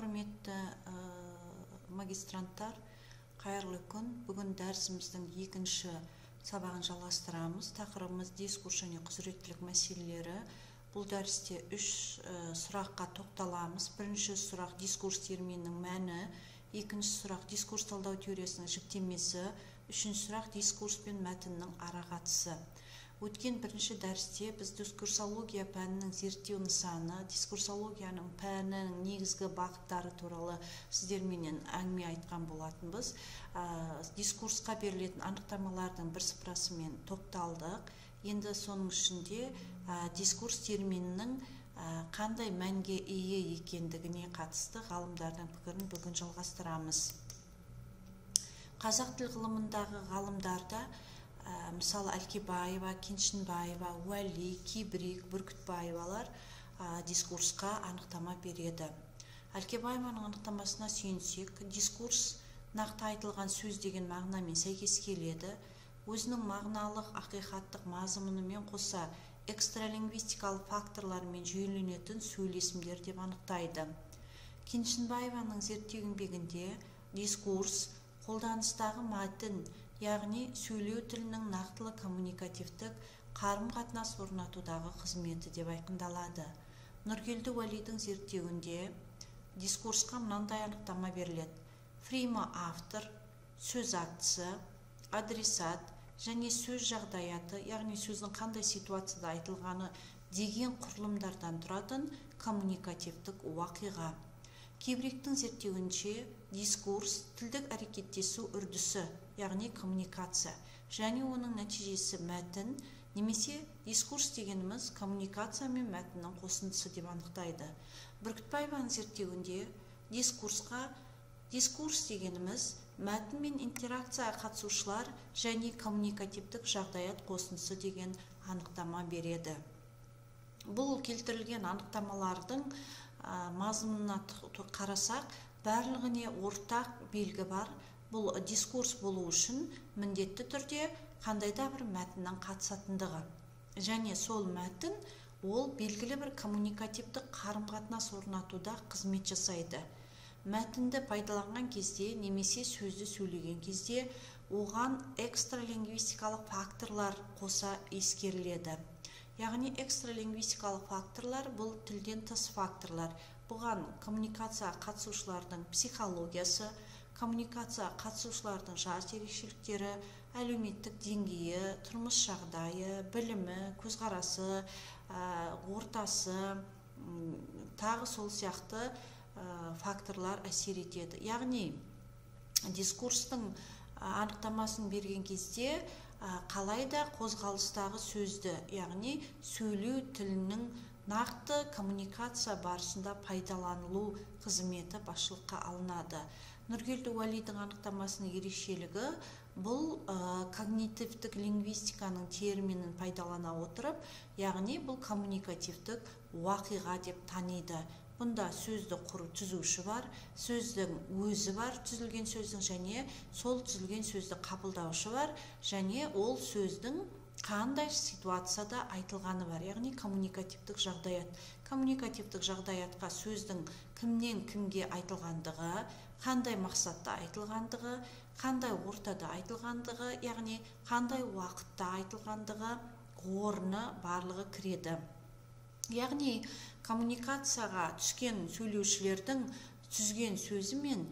Құрметті магистранттар, қайырлы күн. Бүгін дәрісіміздің екінші сабағын жалғастырамыз. Тақырыбымыз дискурс және құзыреттілік мәселелері. Бұл дәрісте үш сұраққа тоқталамыз. Бірінші сұрақ дискурс терминінің мәні, екінші сұрақ дискурс талдау теориясының жіктемесі, үшінші сұрақ дискурс пен мәтіннің арақатысы. Өткен бірінші дәрісте біз дискурсология пәнінің зерттеу нысаны, дискурсологияның пәнінің негізгі бағыттары туралы сіздерменен әңгіме айтқан болатынбыз. Дискурсқа берілетін анықтамалардың бірсыпырасымен тоқталдық. Енді соның ішінде дискурс терминінің қандай мәнге ие екендігіне қатысты ғалымдардың пікірін бүгін жалғастырамыз. Қазақ тіл ғылымындағы ғалымдарда мысалы Әлкебаева, Кеншінбаева, Уәли, Кибрик, Бүркітбаевалар дискурсқа анықтама береді. Әлкебаеваның анықтамасына сүйенсек, дискурс нақты айтылған сөз деген мағынамен сәйкес келеді. Өзінің мағыналық, ақиқаттық мазмұнымен қоса экстралингвистикалық факторлармен жүйеленетін сөйлесімдер деп анықтайды. Кеншінбаеваның зерттеу еңбегінде дискурс қолданыстағы мәтін, яғни сөйлеу тілінің нақтылы коммуникативтік қарым-қатынас орнатудағы қызметі деп айқындалады. Нұргелді Уәлидің зерттеуінде дискурсқа мынандай анықтама беріледі. Фрима автор, сөз актісі, адресат және сөз жағдаяты, яғни сөздің қандай ситуацияда айтылғаны деген құрылымдардан тұратын коммуникативтік уақиға. Кибриктің зерттеуінше дискурс тілдік әрекеттесу үрдісі, яғни коммуникация, және оның нәтижесі мәтін, немесе дискурс дегеніміз коммуникация мен мәтіннің қосындысы деп анықтайды. Бүркітбаеваның зерттеуінде дискурс дегеніміз мәтін мен интеракцияға қатысушылар және коммуникативтік жағдаят қосындысы деген анықтама береді. Бұл келтірілген анықтамалардың мазмұнына қарасақ, барлығына ортақ белгі бар. Бұл дискурс болу үшін міндетті түрде қандайда бір мәтіннің қатысатындығы. Және сол мәтін ол белгілі бір коммуникативтік қарым-қатынас орнатуда қызмет жасайды. Мәтінді пайдаланған кезде немесе сөзді сөйлеген кезде оған экстралингвистикалық факторлар қоса ескеріледі. Яғни экстралингвистикалық факторлар бұл тілден тыс факторлар. Бұған коммуникация қатысушылардың психологиясы, коммуникация қатысушылардың жас ерекшеліктері, әлеуметтік деңгейі, тұрмыс жағдайы, білімі, көзқарасы, ортасы, тағы сол сияқты факторлар әсер етеді. Яғни дискурстың анықтамасын берген кезде қалайда қозғалыстағы сөзді, яғни сөйлеу тілінің нақты коммуникация барысында пайдаланылу қызметі басшылыққа алынады. Нұргелді Уәлидің анықтамасының ерекшелігі бұл когнитивтік лингвистиканың терминін пайдалана отырып, яғни бұл коммуникативтік уақиға деп таниды. Бұнда сөзді құру түзуші бар, сөздің өзі бар, түзілген сөздің, және сол түзілген сөзді қабылдаушы бар, және ол сөздің қандай ситуацияда айтылғаны бар, яғни коммуникативтік жағдаят. Коммуникативтік жағдаятқа сөздің кімнен кімге айтылғандығы, қандай мақсатта айтылғандығы, қандай ортада айтылғандығы, яғни қандай уақытта айтылғандығы, орны барлығы кіреді. Яғни коммуникацияға түскен сөйлеушілердің түзген сөзі мен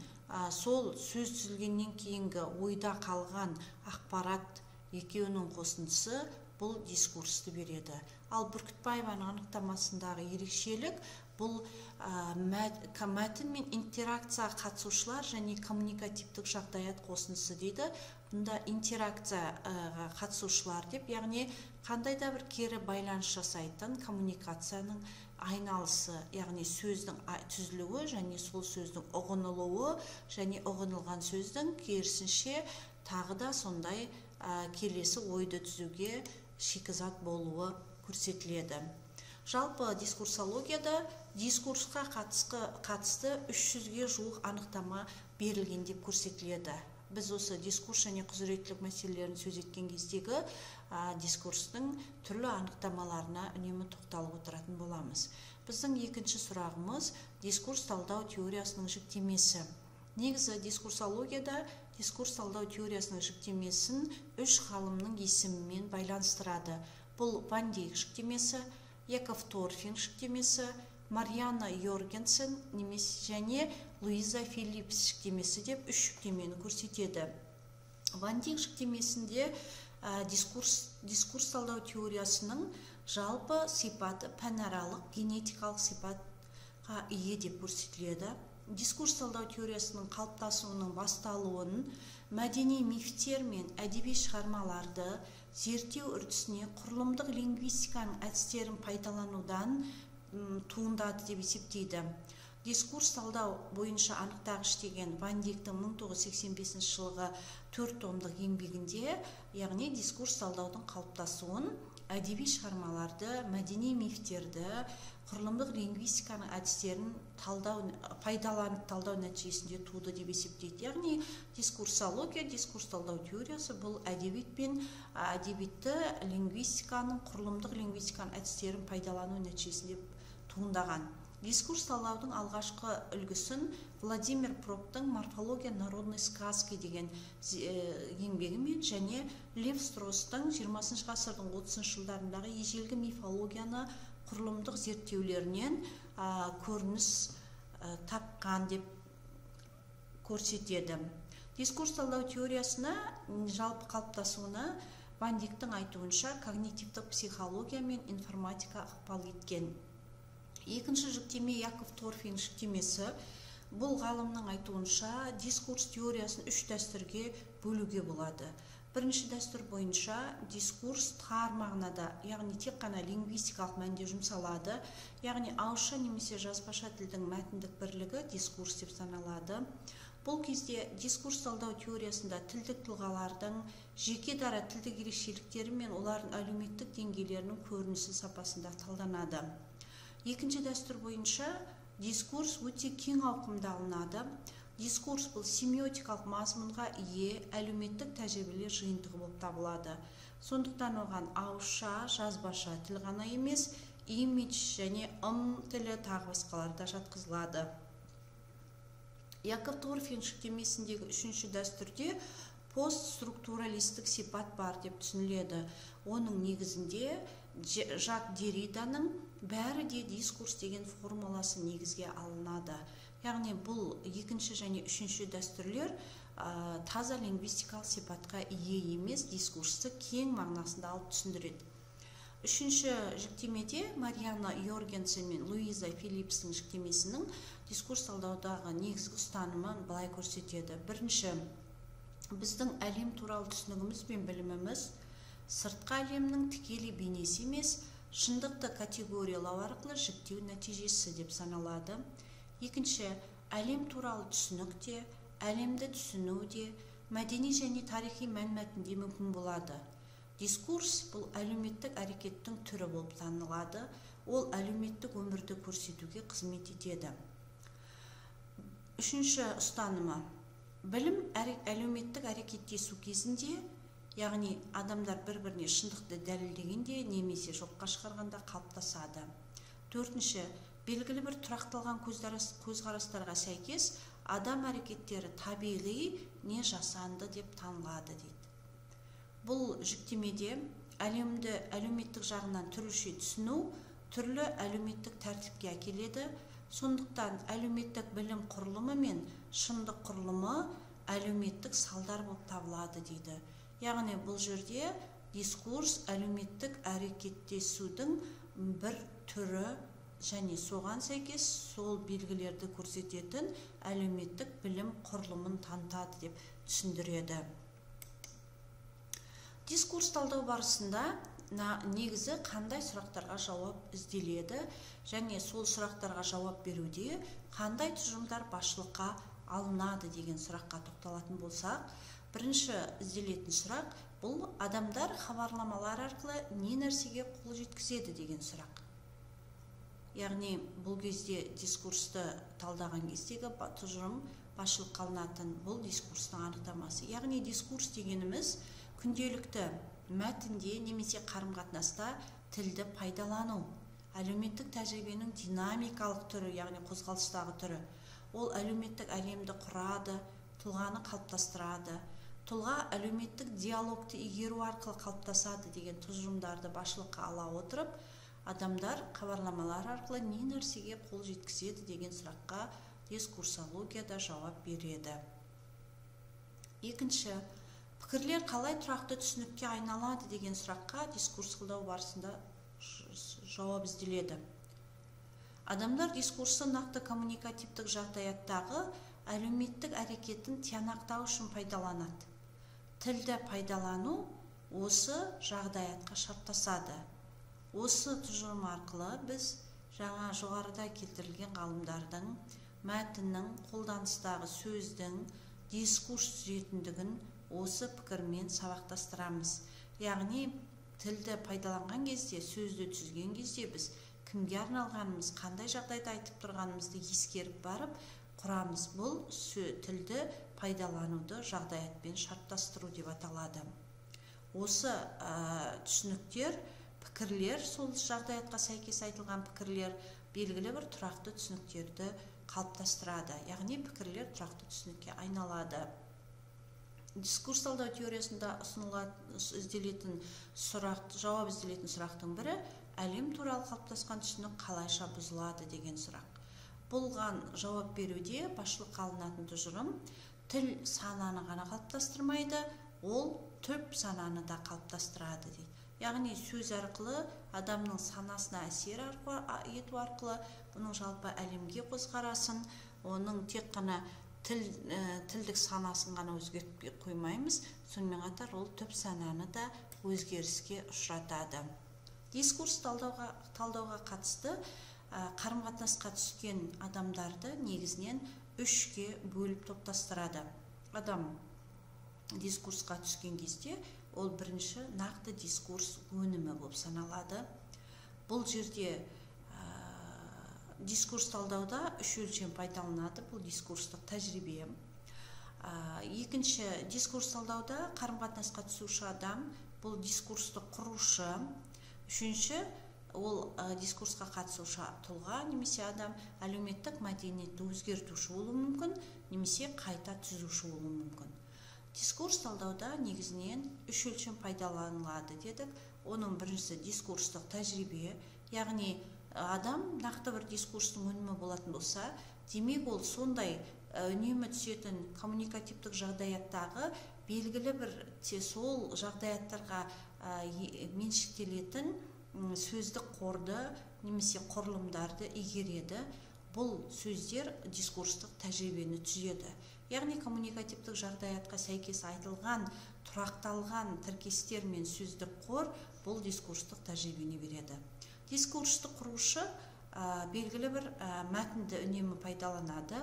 сол сөз түзілгеннен кейінгі ойда қалған ақпарат екеуінің қосындысы бұл дискурсты береді. Ал Бүркітбаеваның анықтамасындағы ерекшелік бұл мәтін мен интеракцияға қатысушылар және коммуникативтік жағдаят қосындысы дейді. Бұнда интеракцияға қатысушылар деп, яғни қандайда бір кері байланыс жасайтын коммуникацияның айналысы, яғни сөздің түзілуі және сол сөздің ұғынылуы және ұғынылған сөздің керісінше тағы да сондай келесі ойды түзуге шикізат болуы көрсетіледі. Жалпы дискурсологияда дискурсқа қатысты 300-ге жуық анықтама берілген деп көрсетіледі. Біз осы дискурс және құзыреттілік мәселелерін сөз еткен кездегі дискурстың түрлі анықтамаларына үнемі тоқталып отыратын боламыз. Біздің екінші сұрағымыз дискурс талдау теориясының жіктемесі. Негізі дискурсологияда дискурс талдау теориясының жіктемесін үш ғалымның есімімен байланыстырады. Бұл Ван Дейк жіктемесі, Яков Торфинг жіктемесі, Марианна Йоргенсен және Луиза Филлипс жіктемесі деп үш жіктемені көрсетеді. Ван Дейк жіктемесінде дискурс талдау теориясының жалпы сипаты пәнаралық генетикалық сипатқа ие деп көрсетіледі. Дискурс талдау теориясының қалыптасуының басталуын мәдени мифтер мен әдеби шығармаларды зерттеу үрдісіне құрылымдық лингвистиканың әдістерін пайдаланудан туындады деп есептейді. Дискурс талдау бойынша анықтағыш деген Ван Дейктің 1985 жылғы 4 томдық еңбегінде, яғни дискурс талдаудың қалыптасуын әдеби шығармаларды, мәдени мифтерді, құрылымдық лингвистиканың әдістерін пайдаланып талдау нәтижесінде туды деп есептейді. Яғни дискурсология, дискурс талдау теориясы бұл әдебиет пен әдебиетті лингвистиканың, құрылымдық лингвистиканың әдістерін пайдалану нәтижесінде туындаған. Дискурс талдаудың алғашқы үлгісін Владимир Проптың «Морфология народной сказки» деген еңбегімен және Лев Стростың 20 ғасырдың 30 жылдарындағы ежелгі мифологияны құрылымдық зерттеулерінен көрініс тапқан деп көрсетеді. Дискурс талдау теориясына жалпы қалыптасуына Ван Дейктің айтуынша когнитивтік психология мен информатика ықпал еткен. Екінші жіктеме Яков Торфинг жіктемесі. Бұл ғалымның айтуынша дискурс теориясын үш дәстүрге бөлуге болады. Бірінші дәстүр бойынша дискурс тар мағынада, яғни тек қана лингвистикалық мәнде жұмсалады, яғни ауызша немесе жазбаша тілдің мәтіндік бірлігі дискурс деп саналады. Бұл кезде дискурс талдау теориясында тілдік тұлғалардың жеке дара тілдік ерекшеліктері мен олардың әлеуметтік деңгейлерінің көрінісі сапасында талданады. Екінші дәстүр бойынша дискурс өте кең ауқымда алынады. Дискурс бұл семиотикалық мазмұнға ие әлеуметтік тәжірибелер жиынтығы болып табылады. Сондықтан оған ауызша, жазбаша тіл ғана емес, имидж және тілі тағы басқалар да жатқызылады. Яков Торфинг жіктемесіндегі үшінші дәстүрде постструктуралистік сипат бар деп түсініледі. Оның негізінде Жак Дерриданың бәрі де дискурс деген формуласы негізге алынады. Яғни бұл екінші және үшінші дәстүрлер таза лингвистикалық сипатқа ие емес, дискурсты кең мағынасында алып түсіндіреді. Үшінші жіктемеде Марианна Йоргенсен мен Луиза Филлипстің жіктемесінің дискурс талдаудағы негізгі ұстанымын былай көрсетеді. Бірінші, біздің әлем туралы түсінігіміз бен біліміміз сыртқы әлемнің тікелей бейнесі емес, шындықты категориялау арқылы жіктеу нәтижесі деп саналады. Екінші, әлем туралы түсінік те, әлемді түсіну де, мәдени және тарихи мәнмәтінде мүмкін болады. Дискурс бұл әлеуметтік әрекеттің түрі болып танылады, ол әлеуметтік өмірді көрсетуге қызмет етеді. Үшінші ұстанымы, білім әлеуметтік әрекеттесу кезінде, яғни адамдар бір-біріне шындықты дәлелдегенде немесе жоққа шығарғанда қалыптасады. Төртінші, белгілі бір тұрақталған көзқарастарға сәйкес адам әрекеттері табиғи не жасанды деп танылады дейді. Бұл жіктемеде әлемді әлеуметтік жағынан түрліше түсіну түрлі әлеуметтік тәртіпке әкеледі. Сондықтан әлеуметтік білім құрылымы мен шындық құрылымы әлеуметтік салдар болып табылады дейді. Яғни бұл жерде дискурс әлеуметтік әрекеттесудің бір түрі және соған сәйкес сол белгілерді көрсететін әлеуметтік білім құрылымын танытады деп түсіндіреді. Дискурс талдау барысында негізі қандай сұрақтарға жауап ізделеді және сол сұрақтарға жауап беруде қандай тұжырымдар басшылыққа алынады деген сұраққа тоқталатын болсақ, бірінші ізделетін сұрақ бұл адамдар хабарламалар арқылы не нәрсеге қол жеткізеді деген сұрақ. Яғни бұл кезде дискурсты талдаған кездегі тұжырым басшылыққа алынатын бұл дискурстың анықтамасы. Яғни дискурс дегеніміз күнделікті мәтінде немесе қарым-қатынаста тілді пайдалану, әлеуметтік тәжірибенің динамикалық түрі, яғни қозғалыстағы түрі. Ол әлеуметтік әлемді құрады, тұлғаны қалыптастырады. Тұлға әлеуметтік диалогты игеру арқылы қалыптасады деген тұжырымдарды басшылыққа ала отырып, адамдар хабарламалар арқылы не нәрсеге қол жеткізеді деген сұраққа дискурсологияда жауап береді. Екінші, пікірлер қалай тұрақты түсінікке айналады деген сұраққа дискурс қолдау барысында жауап ізделеді. Адамдар дискурсы нақты коммуникативтік жағдаяттағы әлеуметтік әрекетін тиянақтау үшін пайдаланады. Тілді пайдалану осы жағдаятқа шарттасады. Осы тұжырым арқылы біз жаңа жоғарыда келтірілген ғалымдардың мәтіннің, қолданыстағы сөздің дискурс түзетіндігін осы пікірмен сабақтастырамыз. Яғни тілді пайдаланған кезде, сөзді түзген кезде біз кімге арналғанымыз, қандай жағдайда айтып тұрғанымызды ескеріп барып құрамыз. Бұл тілді пайдалануды жағдаятпен шарттастыру деп аталады. Осы түсініктер, пікірлер, сол жағдаятқа сәйкес айтылған пікірлер белгілі бір тұрақты түсініктерді қалыптастырады. Яғни пікірлер тұрақты түсінікке айналады. Дискурс талдау теориясында жауап ізделетін сұрақтың бірі әлем туралы қалыптасқан түсінік қалайша бұзылады деген сұрақ. Бұлған жауап беруде басшылыққа алынатын тұжырым тіл сананы ғана қалыптастырмайды, ол түп сананы да қалыптастырады дейді. Яғни сөз арқылы адамның санасына әсер ету арқылы бұның жалпы әлемге көзқарасын, оның тек қана тілдік санасын ғана өзгертпей қоймаймыз, сонымен қатар ол түп сананы да өзгеріске ұшыратады. Дискурс талдауға қатысты қарым-қатынасқа түскен адамдарды негізінен үшке бөліп топтастырады. Адам дискурсқа түскен кезде ол бірінші нақты дискурс өнімі болып саналады. Бұл жерде дискурс талдауда үш өлшем пайдаланады. Бұл дискурстық тәжірибе. Екінші, дискурс талдауда қарым-қатынасқа түсуші адам, бұл дискурсты құрушы. Үшінші, ол дискурсқа қатысушы тұлға немесе адам әлеуметтік мәдениетті өзгертуші болуы мүмкін, немесе қайта түзуші болуы мүмкін. Дискурс талдауда негізінен үш өлшем пайдаланылады дедік. Оның біріншісі дискурстық тәжірибе, яғни адам нақты бір дискурстың өнімі болатын болса, демек ол сондай үнемі түсетін коммуникативтік жағдаяттағы белгілі бір сол жағдаяттарға меншіктелетін сөздік қорды немесе құрылымдарды игереді. Бұл сөздер дискурстық тәжірибені түзеді. Яғни коммуникативтік жағдаятқа сәйкес айтылған, тұрақталған тіркестер мен сөздік қор бұл дискурстық тәжірибені береді. Дискурсты құрушы белгілі бір мәтінді үнемі пайдаланады.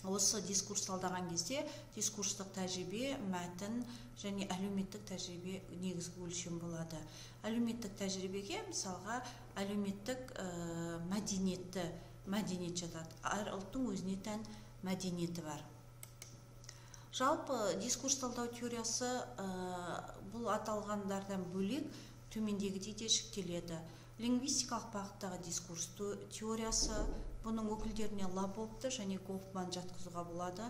Осы дискурс талдаған кезде дискурстық тәжірибе, мәтін және әлеуметтік тәжірибе негізгі өлшем болады. Әлеуметтік тәжірибеге мысалға әлеуметтік мәдениет жатады. Әр ұлттың өзіне тән мәдениеті бар. Жалпы дискурс талдау теориясы бұл аталғандардан бөлек төмендегідей де жіктеледі. Лингвистикалық бағыттағы дискурс теориясы, бұның өкілдеріне Лабовты және Гофман жатқызуға болады.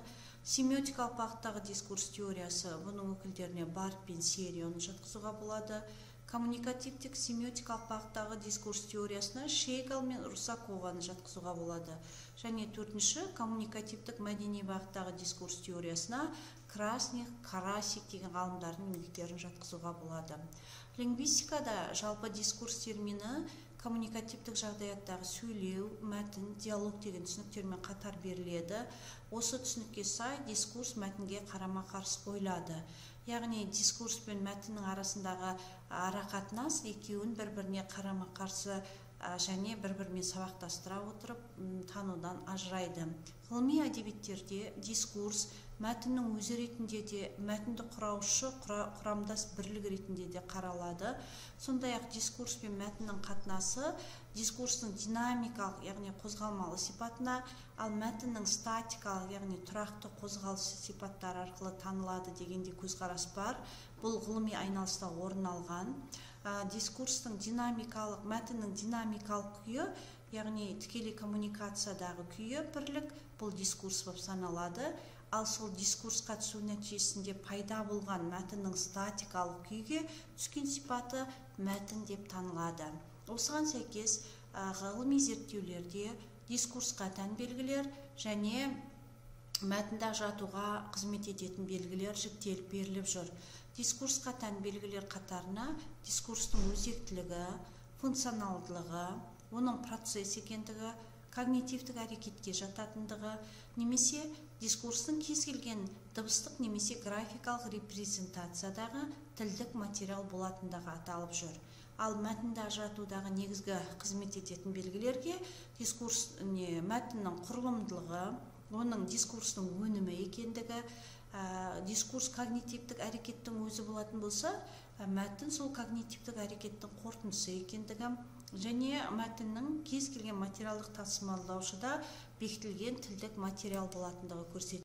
Семиотикалық бағыттағы дискурс теориясы, бұның өкілдеріне Барт пен Серионы жатқызуға болады. Коммуникативтік семиотикалық бағыттағы дискурс теориясына Шейгал мен Русакованы жатқызуға болады. Және төртінші, коммуникативтік мәдени бағыттағы дискурс теориясына Красник, Карасик деген ғалымдардың еңбектерін жатқызуға болады. Лингвистикада жалпы дискурс термині коммуникативтік жағдаяттағы сөйлеу, мәтін, диалог деген түсініктермен қатар беріледі. Осы түсінікке сай дискурс мәтінге қарама-қарсы қойылады. Яғни дискурс пен мәтіннің арасындағы арақатынас екеуін бір-біріне қарама-қарсы және бір-бірімен сабақтастыра отырып танудан ажырайды. Ғылыми әдебиеттерде дискурс мәтіннің өзі ретінде де, мәтінді құраушы құрамдас бірлік ретінде де қаралады. Сондай-ақ дискурс пен мәтіннің қатынасы дискурстың динамикалық, яғни қозғалмалы сипатына, ал мәтіннің статикалық, яғни тұрақты қозғалысы сипаттары арқылы танылады дегенде көзқарас бар. Бұл ғылыми айналыста орын алған. дискурстың динамикалық, мәтіннің динамикалық күйі, яғни тікелей коммуникациядағы күйі бірлік, бұл дискурс болып саналады. Ал сол дискурсқа түсу нәтижесінде пайда болған мәтіннің статикалық күйге түскен сипаты мәтін деп танылады. Осыған сәйкес ғылыми зерттеулерде дискурсқа тән белгілер және мәтінді ажыратуға қызмет ететін белгілер жіктеліп беріліп жүр. Дискурсқа тән белгілер қатарына дискурстың өзектілігі, функционалдылығы, оның процесс екендігі, когнитивтік әрекетке жататындығы, немесе дискурстың кез келген дыбыстық немесе графикалық репрезентациядағы тілдік материал болатындығы аталып жүр. Ал мәтінді ажыратудағы негізгі қызмет ететін белгілерге мәтіннің құрылымдылығы, оның дискурстың өнімі екендігі, дискурс когнитивтік әрекеттің өзі болатын болса, мәтін сол когнитивтік әрекеттің қорытындысы екендігі және мәтіннің кез келген материалдық тасымалдаушыда бекітілген тілдік материал болатындығы көрсетіледі.